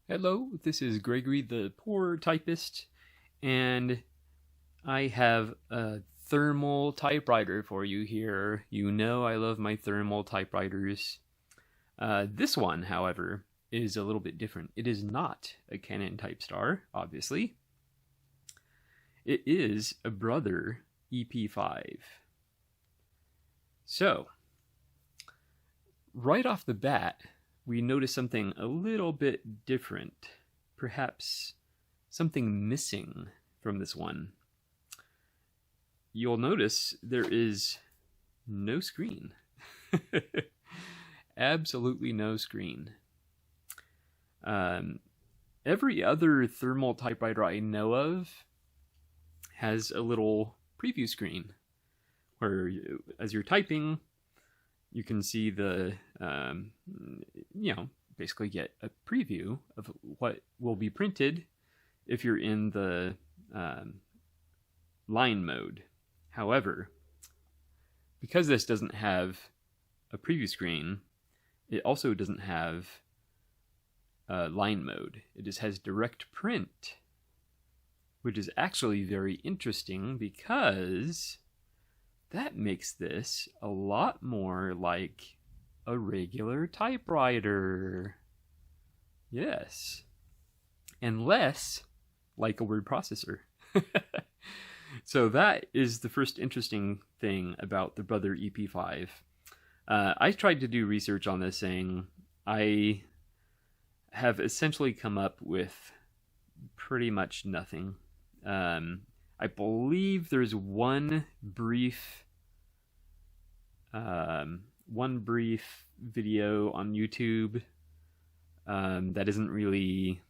Hello, this is Gregory the Poor Typist, and I have a thermal typewriter for you here. You know I love my thermal typewriters. This one, however, is a little bit different. It is not a Canon Typestar, obviously. It is a Brother EP5. So, right off the bat, we notice something a little bit different. Perhaps something missing from this one. You'll notice there is no screen. Absolutely no screen. Every other thermal typewriter I know of has a little preview screen where, as you're typing, you can see the, basically get a preview of what will be printed if you're in the line mode. However, because this doesn't have a preview screen, it also doesn't have line mode. It just has direct print, which is actually very interesting because that makes this a lot more like a regular typewriter. Yes. And less like a word processor. So that is the first interesting thing about the Brother EP5. I tried to do research on this thing. I have essentially come up with pretty much nothing. I believe there's one brief video on YouTube that isn't really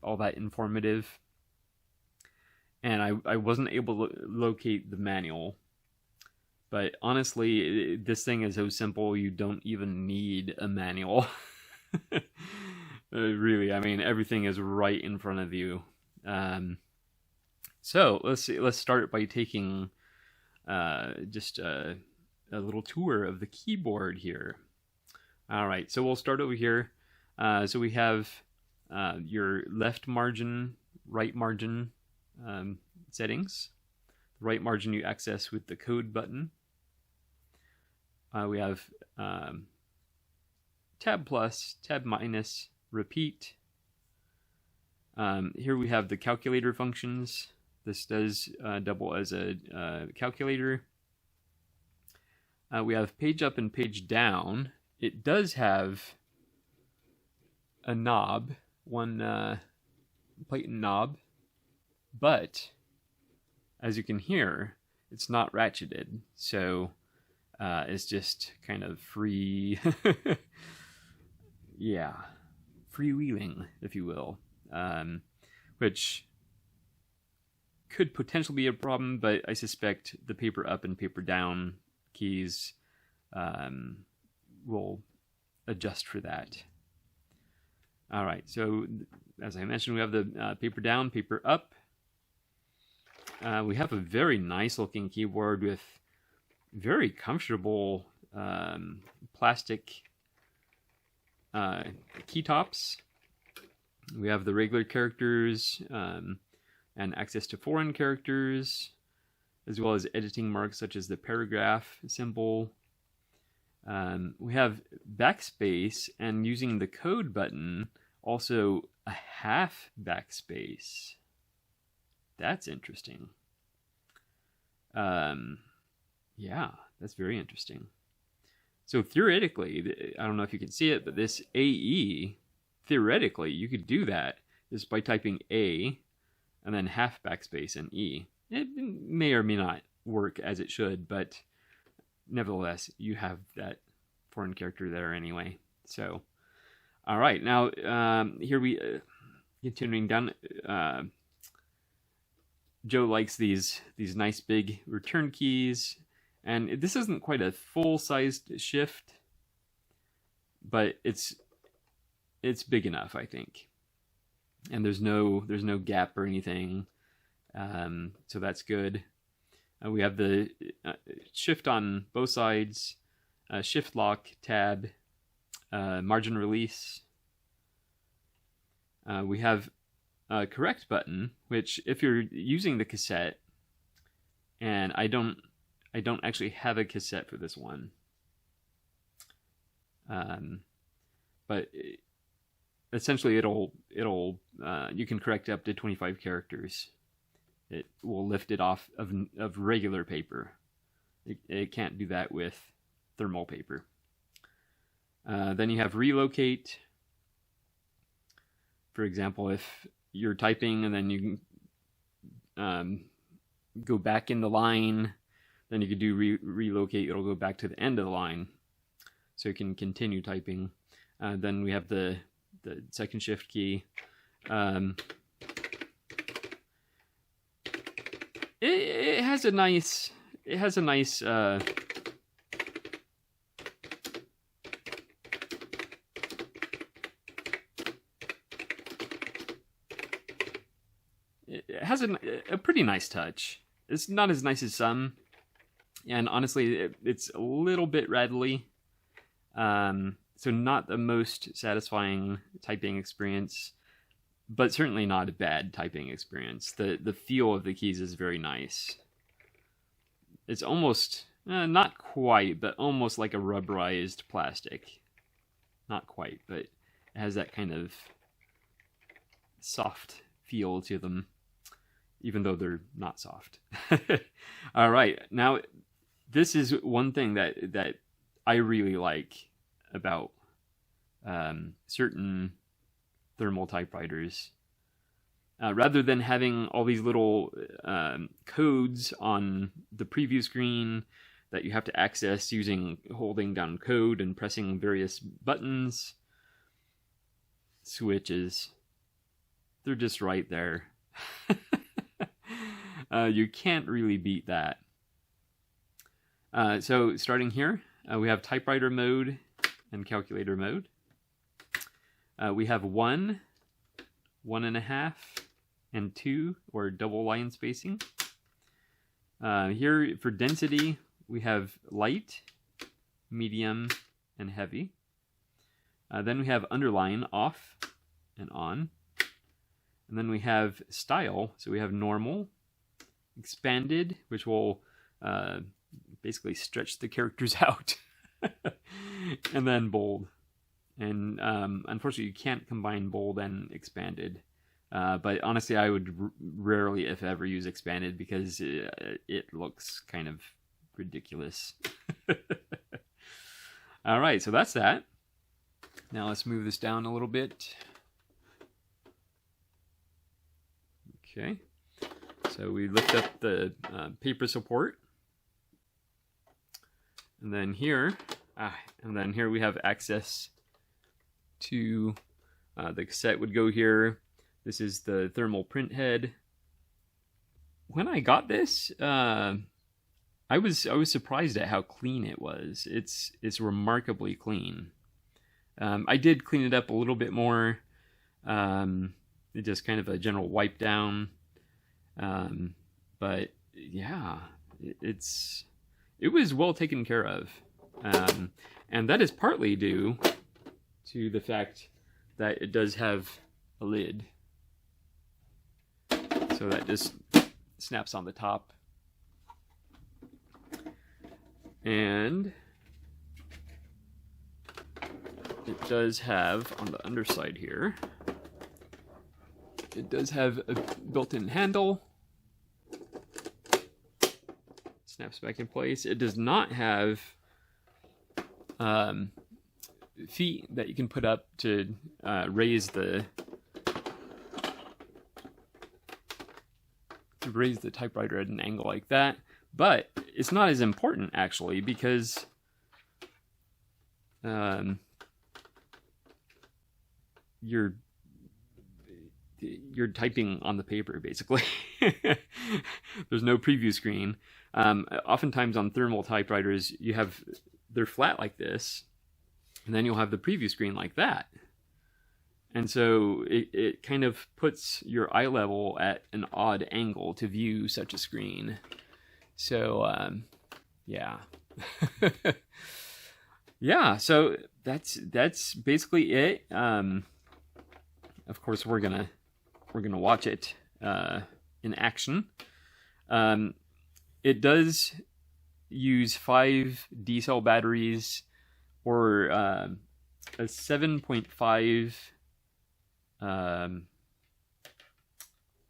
all that informative, and I wasn't able to locate the manual. But honestly, this thing is so simple you don't even need a manual. Really, I mean, everything is right in front of you. So let's start by taking just a little tour of the keyboard here. All right, so we'll start over here. So we have your left margin, right margin settings. The right margin you access with the code button. We have tab plus, tab minus, repeat. Here we have the calculator functions. This does double as a calculator. We have page up and page down. It does have a knob, one plate and knob, but as you can hear, it's not ratcheted, so it's just kind of free, yeah, freewheeling, if you will, which could potentially be a problem, but I suspect the paper up and paper down keys will adjust for that. All right, so as I mentioned, we have the paper down, paper up. We have a very nice looking keyboard with very comfortable plastic key tops. We have the regular characters and access to foreign characters, as well as editing marks such as the paragraph symbol. We have backspace, and using the code button, also a half backspace. That's interesting. Yeah, that's very interesting. So theoretically, I don't know if you can see it, but this AE, theoretically, you could do that just by typing A and then half backspace and E. It may or may not work as it should, but nevertheless, you have that foreign character there anyway. So, all right, now here we continuing down. Joe likes these nice big return keys, and this isn't quite a full-sized shift, but it's big enough, I think. And there's no gap or anything, so that's good. We have the shift on both sides, shift lock, tab, margin release, We have a correct button, which if you're using the cassette, and I don't actually have a cassette for this one, but essentially it'll you can correct up to 25 characters. It will lift it off of regular paper. It can't do that with thermal paper. Then you have relocate. For example, if you're typing and then you go back in the line, then you could do relocate. It'll go back to the end of the line, so you can continue typing. Then we have the second shift key. It has a nice. It has a nice. It has a pretty nice touch. It's not as nice as some, and honestly, it's a little bit rattly. So not the most satisfying typing experience, but certainly not a bad typing experience. The feel of the keys is very nice. It's almost, not quite, but almost like a rubberized plastic. Not quite, but it has that kind of soft feel to them, even though they're not soft. All right, now this is one thing that I really like about certain thermal typewriters. Rather than having all these little codes on the preview screen that you have to access holding down code and pressing various buttons, switches, they're just right there. You can't really beat that. So starting here, we have typewriter mode and calculator mode. We have 1, 1.5, and 2, or double line spacing. Here for density, we have light, medium, and heavy. Then we have underline, off and on. And then we have style, so we have normal, expanded, which will basically stretch the characters out, and then bold. And unfortunately, you can't combine bold and expanded. But honestly, I would rarely, if ever, use expanded because it looks kind of ridiculous. All right, so that's that. Now let's move this down a little bit. Okay, so we lift up the paper support, and then here we have access to the cassette would go here. This is the thermal printhead. When I got this, I was surprised at how clean it was. It's remarkably clean. I did clean it up a little bit more. Just kind of a general wipe down. But yeah, it was well taken care of. And that is partly due to the fact that it does have a lid. So that just snaps on the top. And it does have, on the underside here, it does have a built-in handle. Snaps back in place. It does not have feet that you can put up to raise the typewriter at an angle like that. But it's not as important actually, because you're typing on the paper basically. There's no preview screen. Oftentimes on thermal typewriters, they're flat like this, and then you'll have the preview screen like that. And so it kind of puts your eye level at an odd angle to view such a screen. So, yeah. Yeah, so that's basically it. of course, we're gonna watch it in action. It does use 5 D-cell batteries, or a 7.5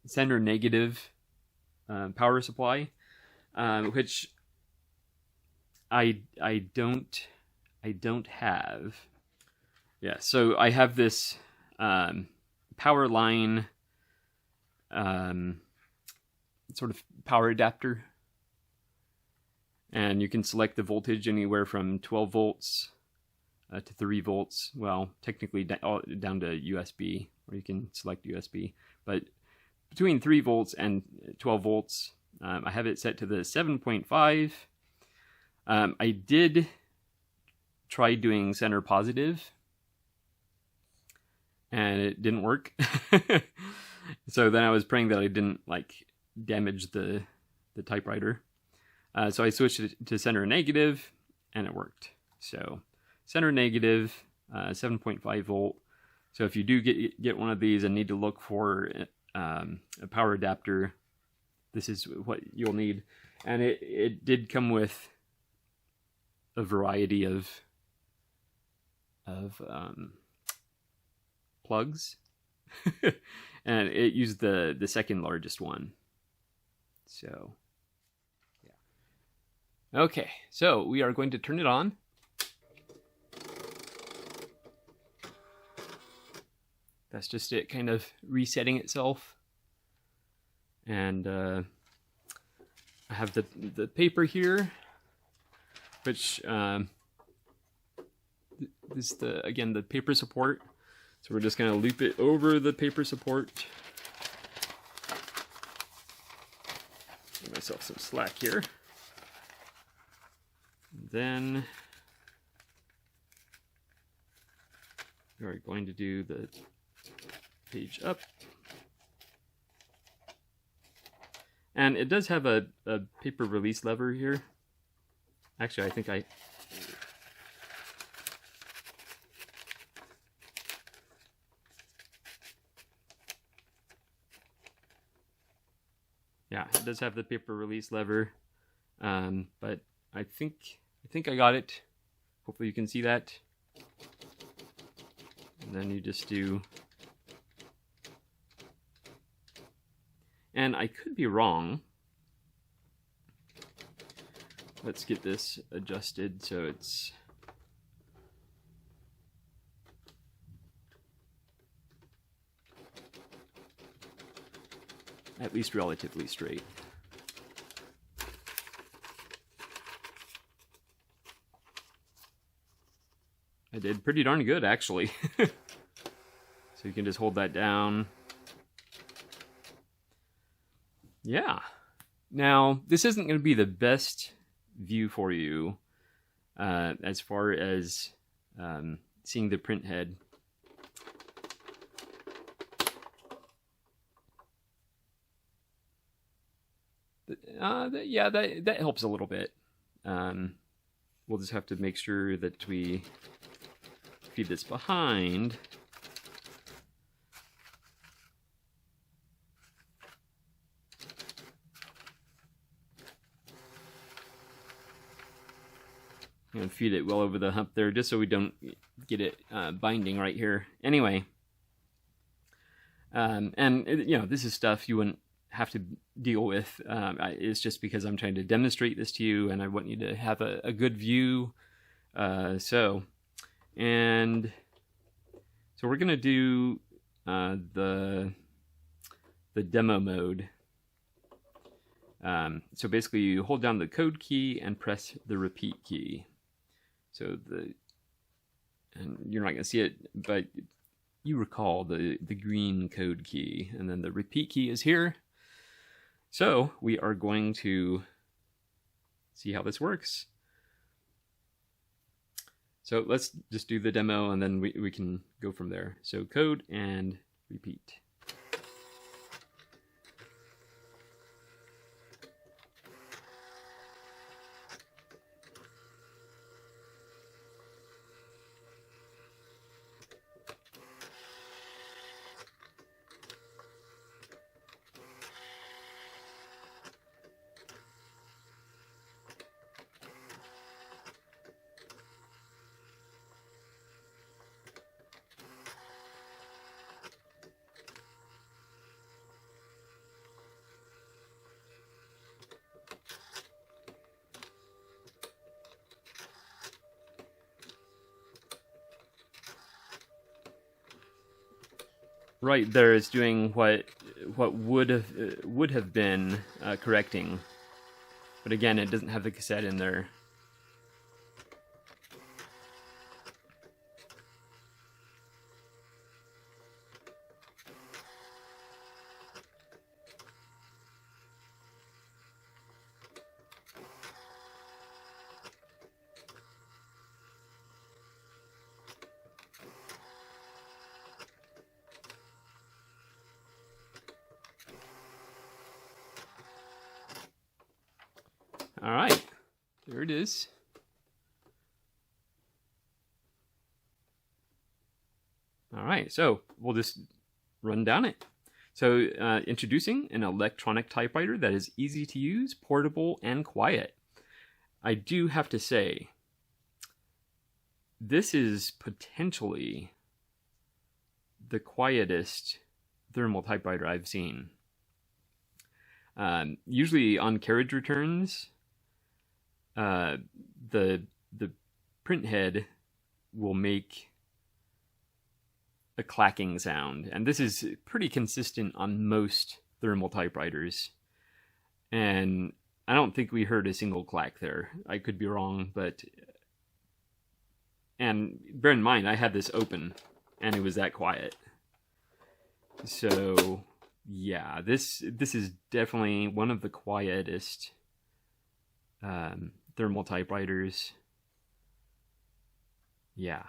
center negative power supply, which I don't have. Yeah, so I have this power line sort of power adapter, and you can select the voltage anywhere from 12 volts to 3 volts. Well, technically down to USB, or you can select USB, but between 3 volts and 12 volts. I have it set to the 7.5. I did try doing center positive, and it didn't work. So then I was praying that I didn't damage the typewriter. So I switched it to center negative, and it worked. So center negative, 7.5 volt. So if you do get one of these and need to look for a power adapter, this is what you'll need. And it did come with a variety of plugs. And it used the second largest one. So yeah. Okay, so we are going to turn it on. That's just it kind of resetting itself. And I have the paper here, which is the paper support. So we're just going to loop it over the paper support. Give myself some slack here. And then we're going to do the page up. And it does have a paper release lever here. Actually, I think yeah, it does have the paper release lever, but I think I got it. Hopefully you can see that. And then you just do, and I could be wrong. Let's get this adjusted so it's at least relatively straight. I did pretty darn good, actually. So you can just hold that down. Yeah. Now, this isn't going to be the best view for you as far as seeing the printhead. Yeah, that helps a little bit. We'll just have to make sure that we feed this behind. I'm going to feed it well over the hump there, just so we don't get it binding right here. Anyway, and this is stuff you wouldn't have to deal with. It's just because I'm trying to demonstrate this to you, and I want you to have a good view. So we're going to do the demo mode. So basically you hold down the code key and press the repeat key. So and you're not going to see it, but you recall the green code key, and then the repeat key is here. So we are going to see how this works. So let's just do the demo, and then we can go from there. So code and repeat. Right there is doing what would have been correcting, but again, it doesn't have the cassette in there. All right, there it is. All right, so we'll just run down it. So introducing an electronic typewriter that is easy to use, portable, and quiet. I do have to say, this is potentially the quietest thermal typewriter I've seen. Usually on carriage returns, the printhead will make a clacking sound, and this is pretty consistent on most thermal typewriters, and I don't think we heard a single clack there. I could be wrong, but and bear in mind I had this open and it was that quiet. So yeah, this is definitely one of the quietest thermal typewriters. Yeah.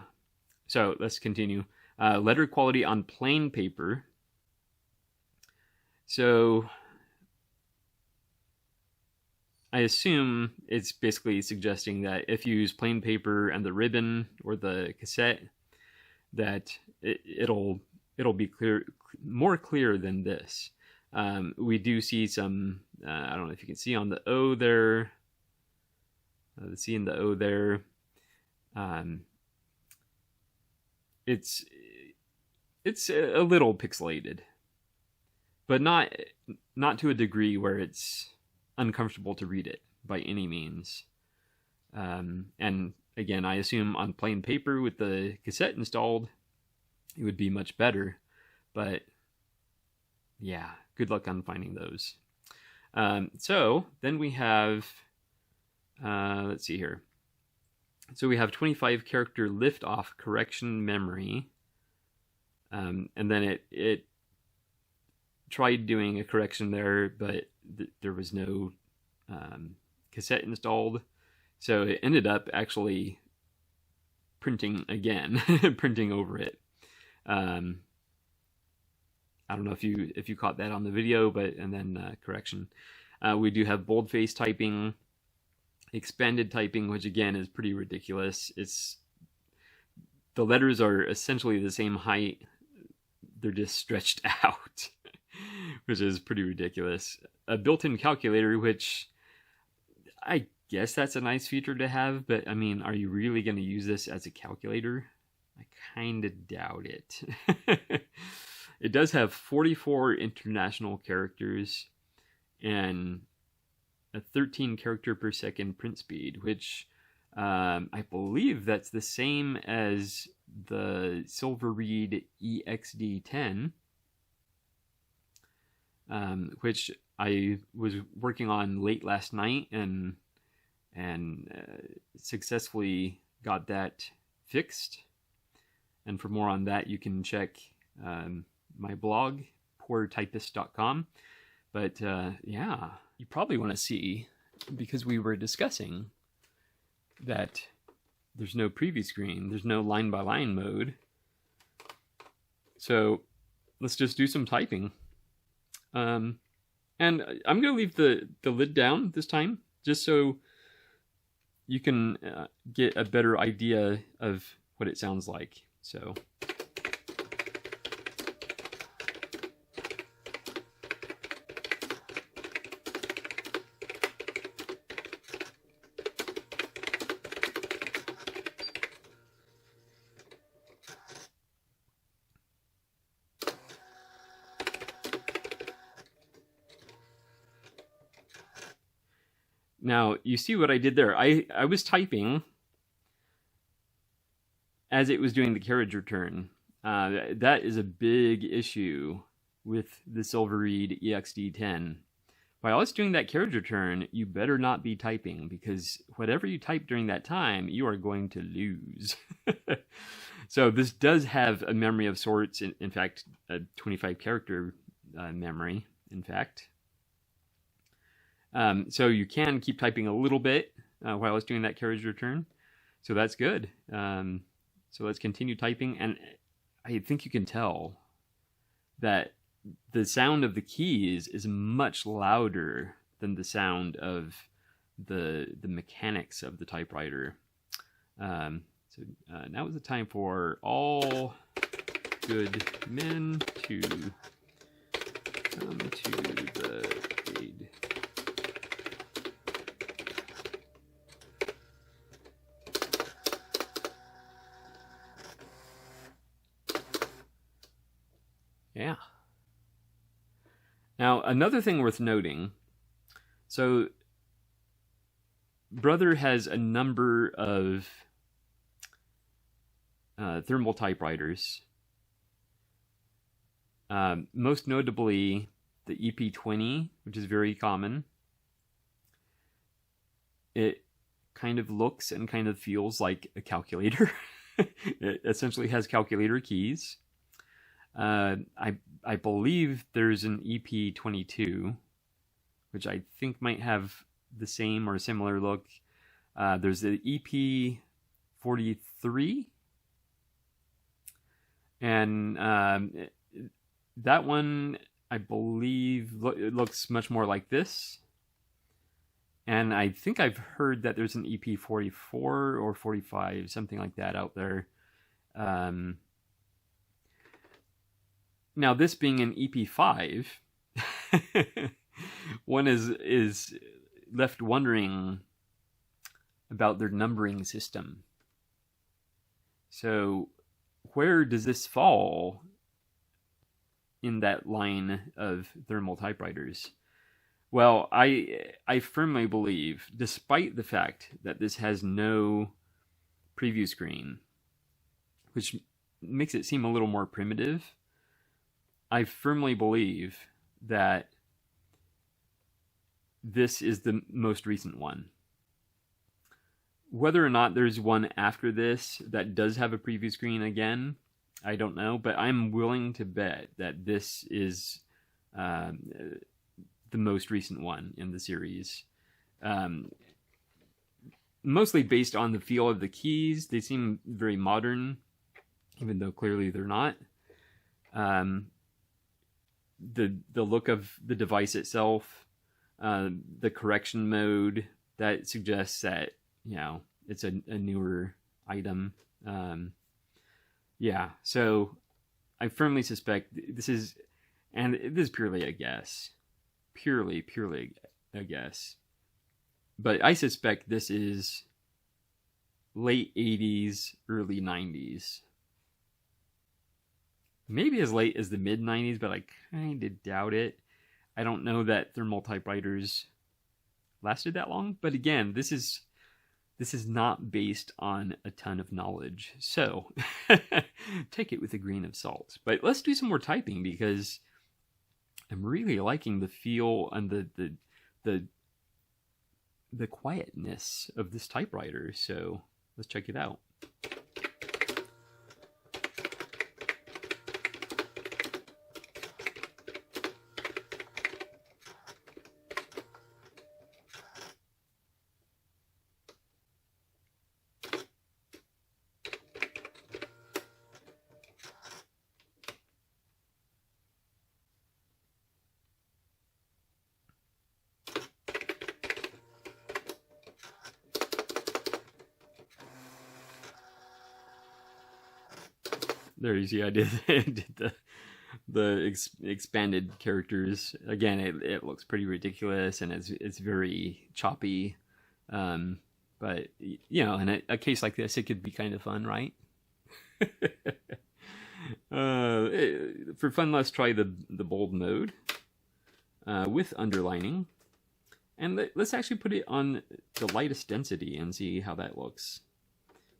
So let's continue. Letter quality on plain paper. So I assume it's basically suggesting that if you use plain paper and the ribbon or the cassette, that it'll be more clear than this. We do see some, I don't know if you can see on the O there, the C and the O there. It's a little pixelated, but not to a degree where it's uncomfortable to read it by any means. And again, I assume on plain paper with the cassette installed, it would be much better. But yeah, good luck on finding those. So then we have, let's see here. So we have 25 character lift off correction memory. And then it tried doing a correction there, but there was no cassette installed. So it ended up actually printing again, printing over it. I don't know if you caught that on the video, but and then correction. We do have boldface typing, expanded typing, which again is pretty ridiculous. The letters are essentially the same height. They're just stretched out, which is pretty ridiculous. A built-in calculator, which I guess that's a nice feature to have, but I mean, are you really going to use this as a calculator? I kind of doubt it. It does have 44 international characters and a 13 character per second print speed, which I believe that's the same as the Silverreed EXD10, which I was working on late last night and successfully got that fixed. And for more on that, you can check my blog, poortypist.com. But yeah, you probably want to see, because we were discussing that there's no preview screen, there's no line-by-line mode. So let's just do some typing. And I'm going to leave the lid down this time, just so you can get a better idea of what it sounds like. So now you see what I did there. I was typing as it was doing the carriage return. That is a big issue with the Silverreed EXD10. While it's doing that carriage return, you better not be typing, because whatever you type during that time, you are going to lose. So this does have a memory of sorts, in fact, a 25 character memory, in fact. So you can keep typing a little bit while it's doing that carriage return. So that's good. So let's continue typing. And I think you can tell that the sound of the keys is much louder than the sound of the mechanics of the typewriter. So now is the time for all good men to come to the aid. Yeah. Now, another thing worth noting, so Brother has a number of thermal typewriters, most notably the EP20, which is very common. It kind of looks and kind of feels like a calculator. It essentially has calculator keys. I believe there's an EP22, which I think might have the same or similar look. There's the EP43, and that one, I believe, it looks much more like this. And I think I've heard that there's an EP44 or 45, something like that out there. Now, this being an EP5, one is left wondering about their numbering system. So, where does this fall in that line of thermal typewriters? Well, I firmly believe, despite the fact that this has no preview screen, which makes it seem a little more primitive, I firmly believe that this is the most recent one. Whether or not there's one after this that does have a preview screen again, I don't know, but I'm willing to bet that this is the most recent one in the series. Mostly based on the feel of the keys. They seem very modern, even though clearly they're not. The look of the device itself, the correction mode that suggests that, you know, it's a newer item. Yeah, so I firmly suspect this is, and this is purely a guess, purely a guess, but I suspect this is late 80s, early 90s. Maybe as late as the mid 90s, but I kind of doubt it. I don't know that thermal typewriters lasted that long, but again, this is not based on a ton of knowledge, so take it with a grain of salt. But let's do some more typing, because I'm really liking the feel and the quietness of this typewriter. So let's check it out. There you see, I did the expanded characters. Again, it looks pretty ridiculous, and it's very choppy. But you know, in a case like this, it could be kind of fun, right? For fun, let's try the bold mode with underlining, and let's actually put it on the lightest density and see how that looks.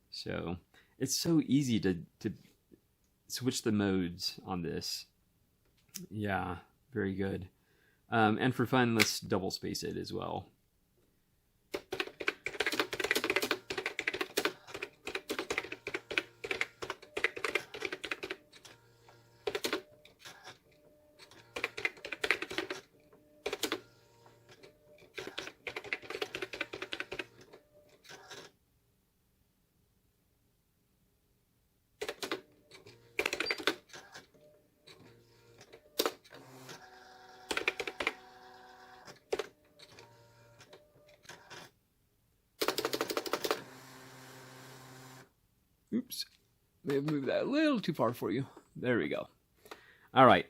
So it's so easy to switch the modes on this. Yeah, very good. And for fun, let's double space it as well. Oops, may have moved that a little too far for you. There we go. All right.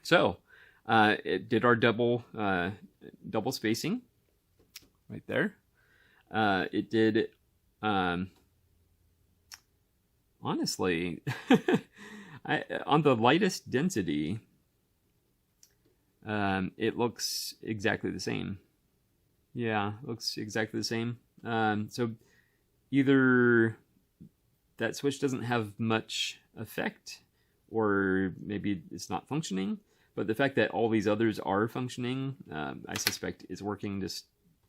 So it did our double spacing right there. It did, honestly, on the lightest density, it looks exactly the same. Yeah, looks exactly the same. So either that switch doesn't have much effect, or maybe it's not functioning, but the fact that all these others are functioning, I suspect is working, just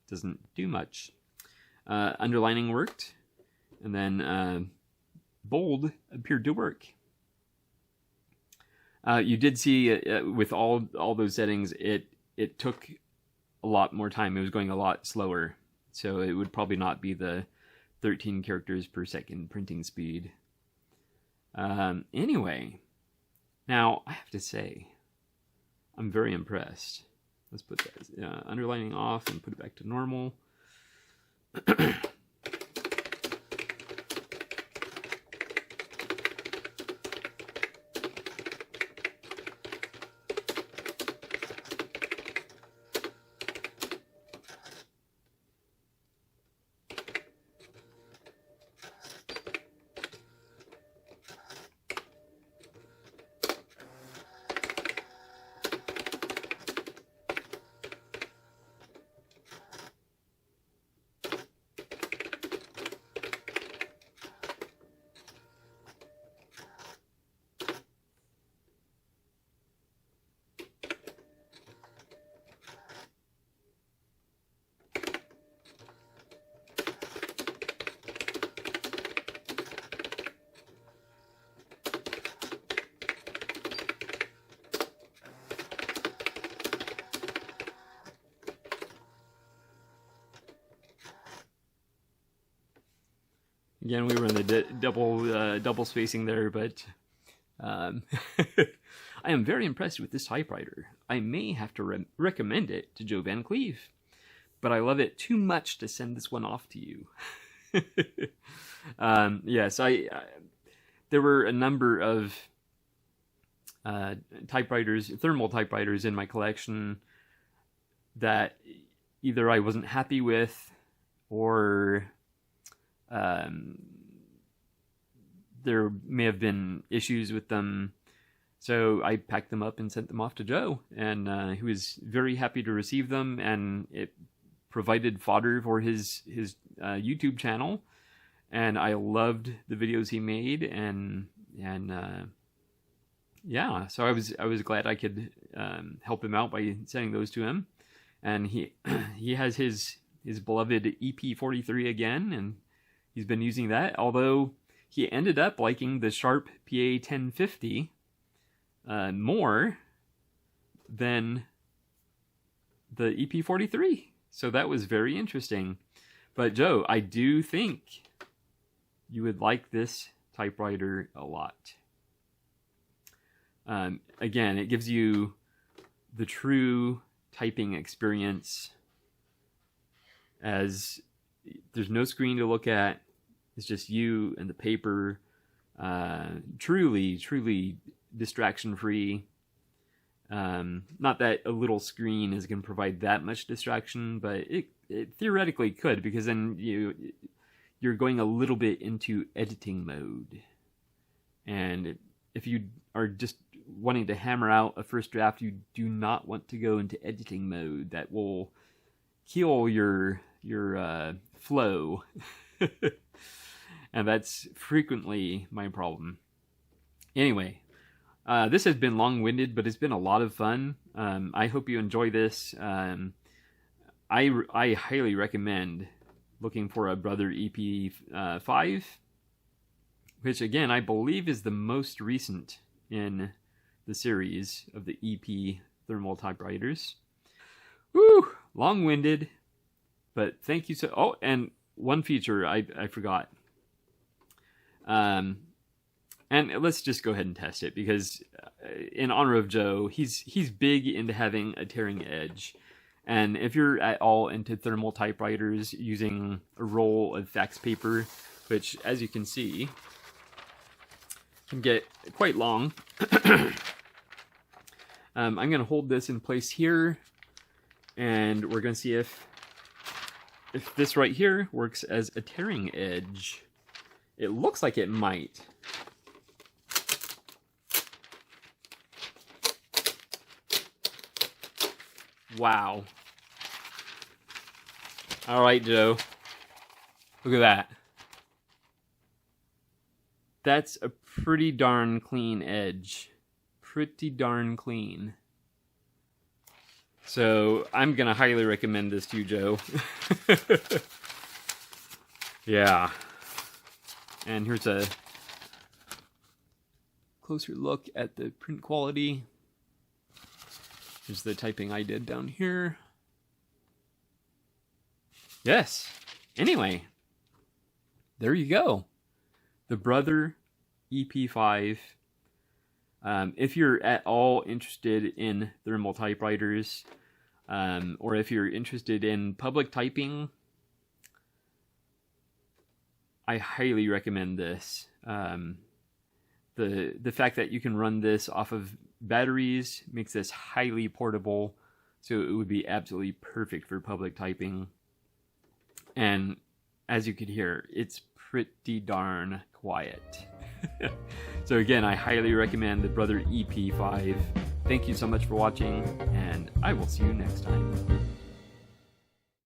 doesn't do much. Underlining worked, and then bold appeared to work. You did see with all those settings, it took a lot more time. It was going a lot slower, so it would probably not be the 13 characters per second printing speed. Anyway, now I have to say, I'm very impressed. Let's put that underlining off and put it back to normal. Again, we were in the double spacing there, but I am very impressed with this typewriter. I may have to recommend it to Joe Van Cleve, but I love it too much to send this one off to you. Yes, there were a number of typewriters, thermal typewriters in my collection that either I wasn't happy with, or there may have been issues with them. So I packed them up and sent them off to Joe, and he was very happy to receive them, and it provided fodder for his YouTube channel, and I loved the videos he made, and yeah, so I was glad I could help him out by sending those to him. And he has his beloved EP43 again, and he's been using that, although he ended up liking the Sharp PA1050 more than the EP43. So that was very interesting. But Joe, I do think you would like this typewriter a lot. Again, it gives you the true typing experience, as there's no screen to look at. It's just you and the paper. Truly distraction-free. Not that a little screen is going to provide that much distraction, but it theoretically could, because then you're going a little bit into editing mode. And if you are just wanting to hammer out a first draft, you do not want to go into editing mode. That will kill your flow. And that's frequently my problem. Anyway, this has been long-winded, but it's been a lot of fun. I hope you enjoy this. I highly recommend looking for a Brother EP5, which again I believe is the most recent in the series of the EP thermal typewriters. Woo! Long-winded, but thank you so... Oh, and one feature I forgot. And let's just go ahead and test it, because in honor of Joe, he's big into having a tearing edge. And if you're at all into thermal typewriters using a roll of fax paper, which, as you can see, can get quite long. I'm going to hold this in place here, and we're going to see if this right here works as a tearing edge. It looks like it might. Wow. All right, Joe. Look at that. That's a pretty darn clean edge. Pretty darn clean. So I'm going to highly recommend this to you, Joe. Yeah. And here's a closer look at the print quality. Here's the typing I did down here. Yes. Anyway, there you go. The Brother EP5. If you're at all interested in thermal typewriters, or if you're interested in public typing, I highly recommend this. The fact that you can run this off of batteries makes this highly portable, so it would be absolutely perfect for public typing. And as you could hear, it's pretty darn quiet. So again, I highly recommend the Brother EP5. Thank you so much for watching, and I will see you next time.